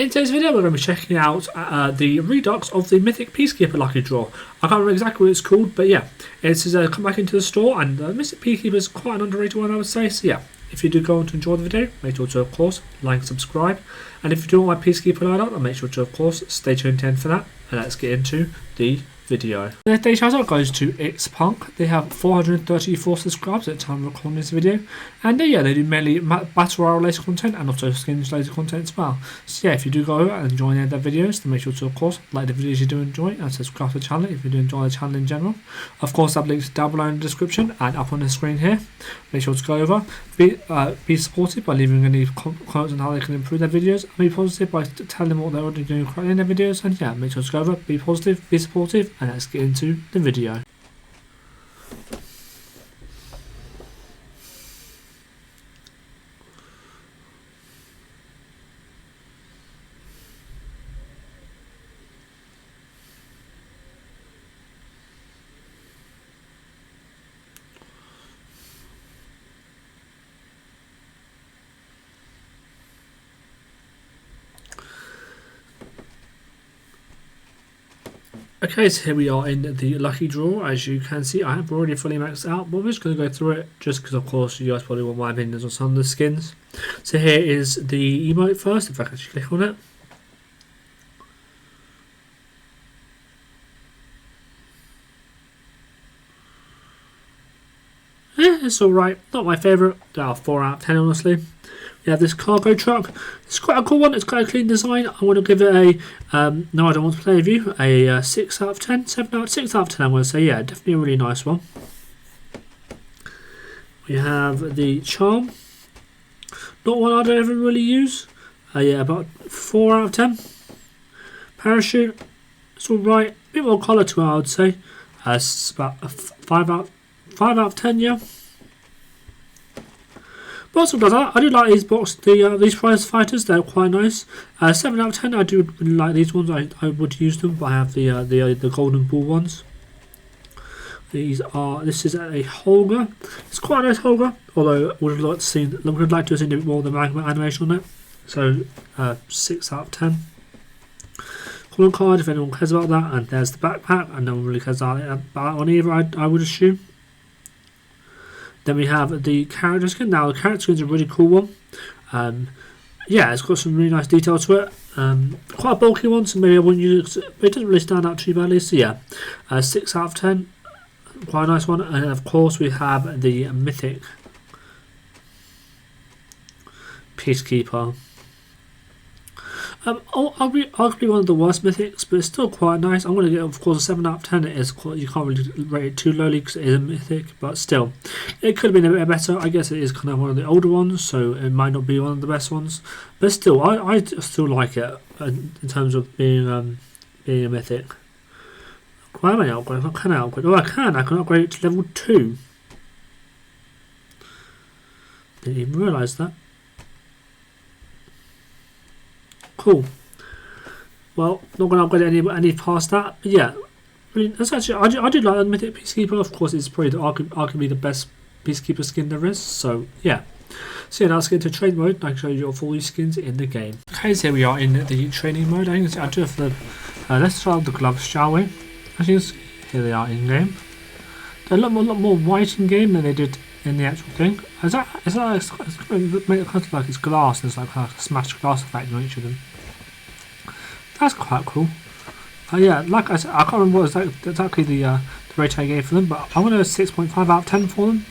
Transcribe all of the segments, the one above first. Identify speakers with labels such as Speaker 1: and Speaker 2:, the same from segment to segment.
Speaker 1: In today's video we're going to be checking out the redux of the Mythic Peacekeeper lucky draw. I can't remember exactly what it's called, but yeah, it says come back into the store, and Mythic Peacekeeper is quite an underrated one, I would say. So yeah, if you do go on to enjoy the video, make sure to of course like and subscribe, and if you do want my Peacekeeper loadout, then make sure to of course stay tuned in for that. And let's get into the video. The day shoutout goes to It's Punk. They have 434 subscribers at the time of recording this video, and yeah, they do mainly battle royale related content and also skins related content as well. So yeah, if you do go over and enjoy any of their videos, then make sure to of course like the videos you do enjoy and subscribe to the channel if you do enjoy the channel in general. Of course, I've links down below in the description and up on the screen here. Make sure to go over, be supportive by leaving any comments on how they can improve their videos, and be positive by telling them what they're already doing correctly in their videos. And yeah, make sure to go over, be positive, be supportive, and let's get into the video. Okay, so here we are in the lucky draw. As you can see, I have already fully maxed out, but we're just going to go through it just because of course you guys probably want my opinions on some of the skins. So here is the emote first, if I can actually click on it. Yeah, it's alright, not my favourite, 4 out of 10 honestly. We have this cargo truck. It's quite a cool one. It's quite a clean design. I want to give it a no, I don't want to play with you. A 6 out of 10, 7 out, 6 out of 10. I'm going to say, yeah, definitely a really nice one. We have the charm. Not one I'd ever really use. Yeah, about 4 out of 10. Parachute. It's all right. A bit more colour to it, I would say. It's about a 5 out of 10. Yeah. But I do like these these prize fighters. They're quite nice. 7 out of 10. I do really like these ones. I would use them, but I have the golden ball ones. This is a Holger. It's quite a nice Holger, although I would like to see a bit more of the Magma animation on it. So 6 out of 10. Common card if anyone cares about that, and there's the backpack, and no one really cares about that one either. I would assume. Then we have the character skin. Now the character skin is a really cool one. Yeah, it's got some really nice detail to it. Quite a bulky one, so maybe I wouldn't use it. It doesn't really stand out too badly. So yeah, 6 out of 10. Quite a nice one. And of course we have the Mythic Peacekeeper. Arguably one of the worst mythics, but it's still quite nice. I'm going to get, of course, a 7 out of 10. It is quite, you can't really rate it too lowly because it is a mythic, but still, it could have been a bit better. I guess it is kind of one of the older ones, so it might not be one of the best ones, but still, I still like it in terms of being a mythic. Why am I upgrade? How can I upgrade? Oh, I can upgrade it to level 2. Didn't even realise that. Cool. Well, not going to upgrade any past that, but yeah, really, that's actually I do like the Mythic Peacekeeper. Of course, it's probably arguably the best Peacekeeper skin there is. So yeah. So yeah, now let's get into trade mode. And I can show you all 4 skins in the game. Okay, so here we are in the training mode. I do have the let's try the gloves, shall we? As you can see, here they are in game. They're a lot more white in game than they did in the actual thing. It's make it kind of like it's glass. There's like a smashed glass effect on each of them. That's quite cool. Yeah, like I said, I can't remember what exactly the rate I gave for them, but I'm going to go 6.5 out of 10 for them.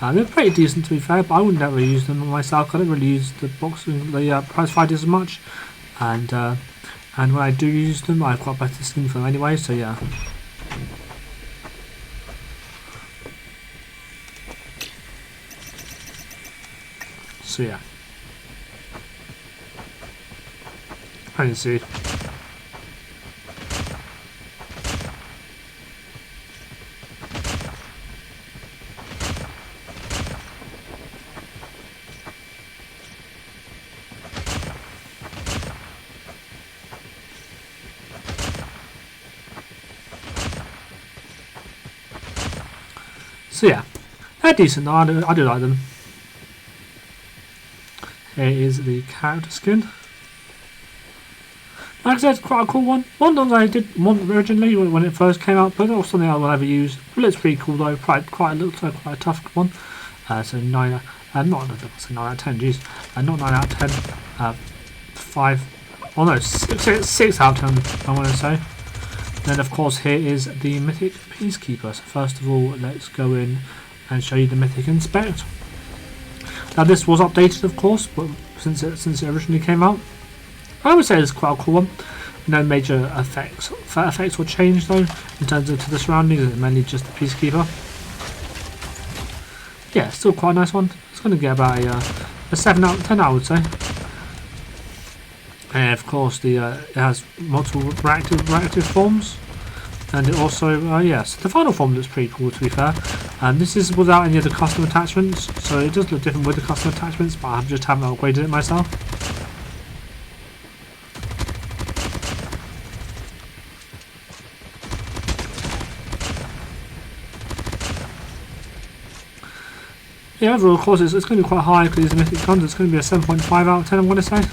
Speaker 1: They're pretty decent to be fair, but I wouldn't ever use them myself. I don't really use the prize fighters as much, and when I do use them, I've got better skin for them anyway. So yeah. So yeah. I can see. So yeah, they're decent. I do like them. Here is the character skin. Like I said, it's quite a cool one. One of those I did want originally when it first came out, but not something I will ever use. It looks pretty cool though. Looks like quite a tough one. So 9. Not 9 out of 10. Jeez, not 9 out of 10. 5. Oh no, 6 out of 10. I want to say. Then of course here is the Mythic Peacekeeper. So first of all, let's go in and show you the Mythic Inspect. Now this was updated, of course, but since it originally came out, I would say it's quite a cool one. No major effects will change though in terms of to the surroundings. It's mainly just the Peacekeeper. Yeah, still quite a nice one. It's going to get about a 7 out of 10, I would say. And of course, it has multiple reactive forms, and it also yes, the final form looks pretty cool to be fair. And this is without any of the custom attachments, so it does look different with the custom attachments, but I just haven't upgraded it myself. Yeah, overall, of course, it's going to be quite high because these are mythic guns. It's going to be a 7.5 out of 10, I'm going to say.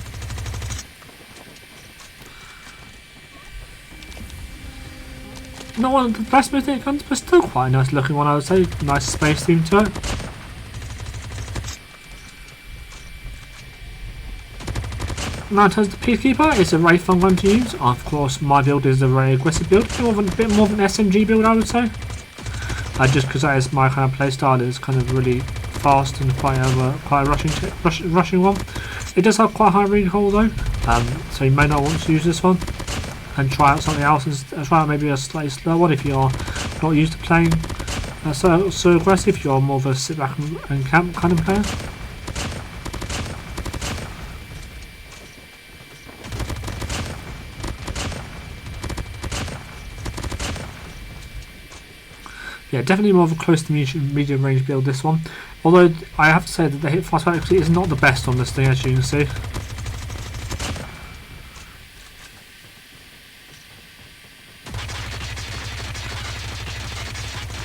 Speaker 1: Not one of the best mythic guns, but still quite a nice looking one, I would say. Nice space theme to it. Now in terms of the Peacekeeper, it's a very fun gun to use. Of course, my build is a very aggressive build, a bit more of an SMG build, I would say. Just because that is my kind of playstyle, it's kind of really fast and quite a rushing one. It does have quite high recoil though, so you may not want to use this one, and try out something else. Try out maybe a slightly slower one if you're not used to playing so aggressive. You're more of a sit back and camp kind of player. Yeah, definitely more of a close to medium range build, this one. Although I have to say that the hit fast accuracy is not the best on this thing, as you can see.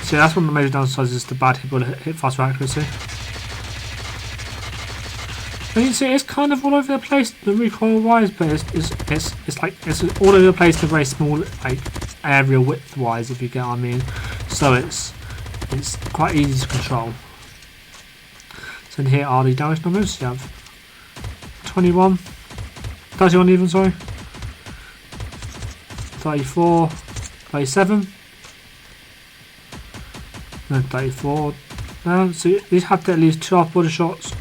Speaker 1: So yeah, that's one of the major downsides, is the bad hit fast accuracy. And you can see it's kind of all over the place, the recoil wise, but it's all over the place, the very small like area width wise, if you get what I mean. So it's quite easy to control. So in here are the damage numbers. You have 21, 31 even, sorry, 34, 37, and then 34. So these have to at least 2 half-body shots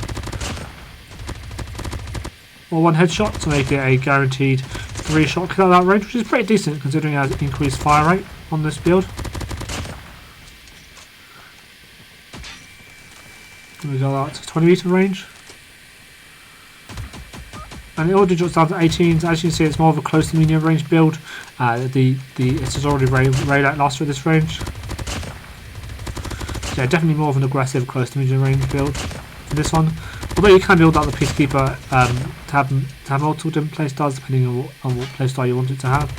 Speaker 1: or 1 headshot to make it a guaranteed 3-shot kill at that range, which is pretty decent considering it has increased fire rate on this build. We go out to 20 meter range, and it already drops down to 18s. As you can see, it's more of a close to medium range build. It's already very lackluster at this range. So yeah, definitely more of an aggressive close to medium range build for this one. Although you can build out the Peacekeeper to have multiple different playstyles depending on what playstyle you want it to have.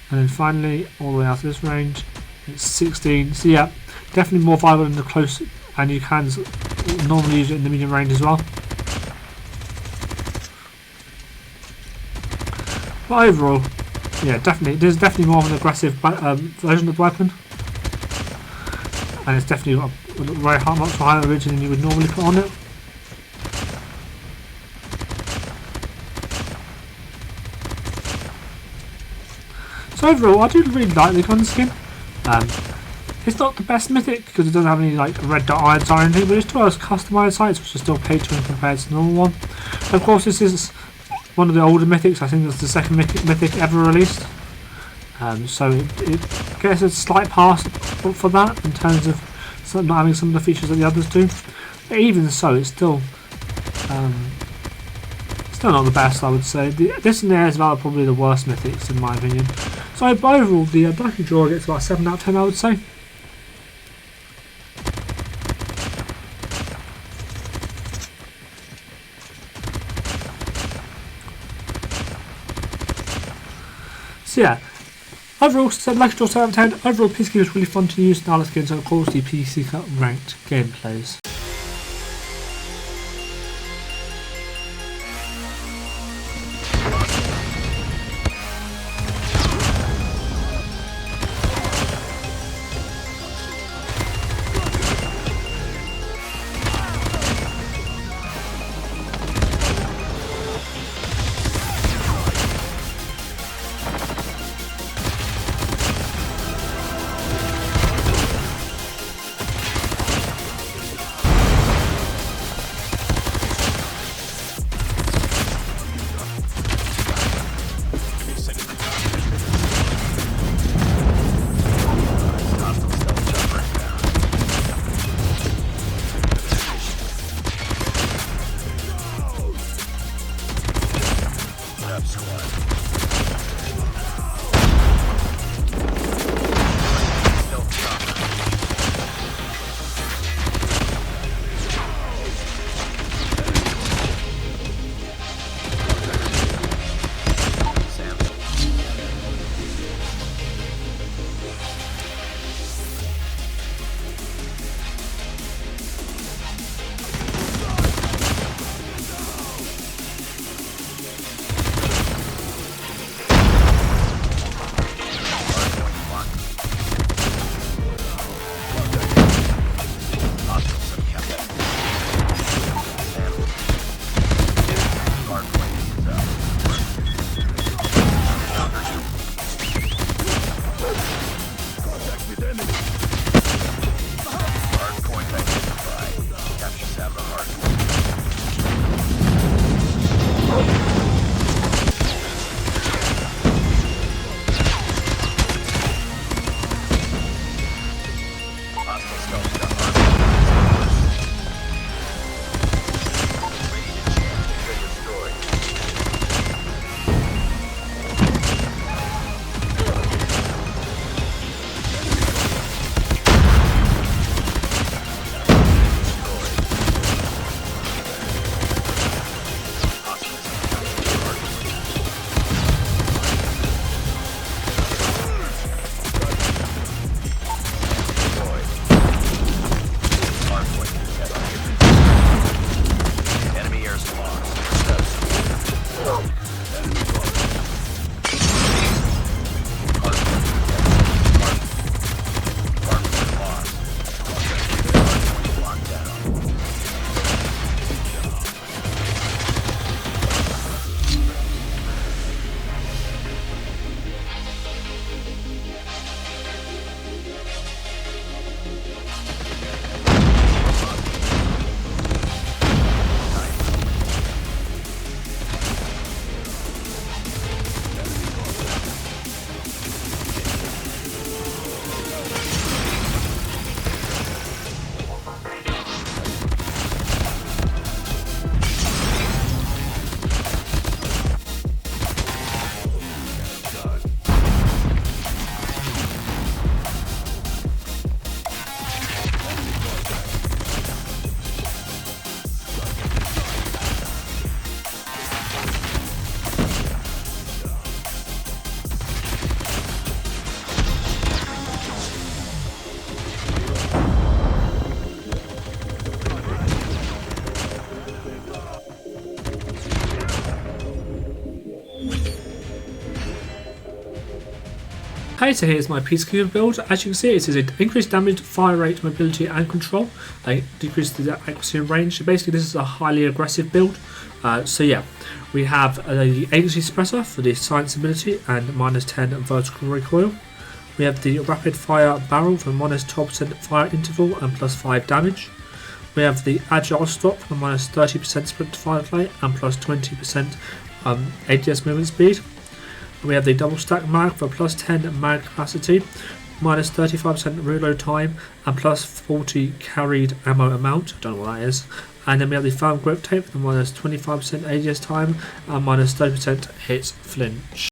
Speaker 1: And then finally, all the way out to this range, it's 16. So yeah, definitely more viable in the close, and you can normally use it in the medium range as well. But overall, yeah, there's definitely more of an aggressive version of the weapon, and it's definitely got a very much higher ridge than you would normally put on it. So overall, I do really like the gun skin. It's not the best mythic because it doesn't have any like red dot irons or anything, but it still has customized sights which are still paid to compared to the normal one. And of course, this is one of the older mythics. I think it's the second mythic ever released. So it gets a slight pass for that in terms of not having some of the features that the others do. But even so, it's still not the best, I would say. This and there is about probably the worst mythics in my opinion. So overall, the Black Draw gets about 7 out of 10, I would say. So yeah, overall, Black Draw 7 out of 10. Overall, Peacekeeper is really fun to use. Now let's get into, of course, the PC ranked gameplays. Okay, so here's my Peacekeeper build. As you can see, it is an increased damage, fire rate, mobility and control. They decrease the accuracy and range. So basically this is a highly aggressive build. So yeah, we have the agency suppressor for the science ability and minus 10 vertical recoil. We have the rapid fire barrel for minus 12% fire interval and plus 5 damage. We have the agile stop for minus 30% sprint to fire play and plus 20% ADS movement speed. We have the double stack mag for plus 10 mag capacity, minus 35% reload time and plus 40 carried ammo amount. I don't know what that is. And then we have the firm grip tape for minus 25% ADS time and minus 30% hit flinch.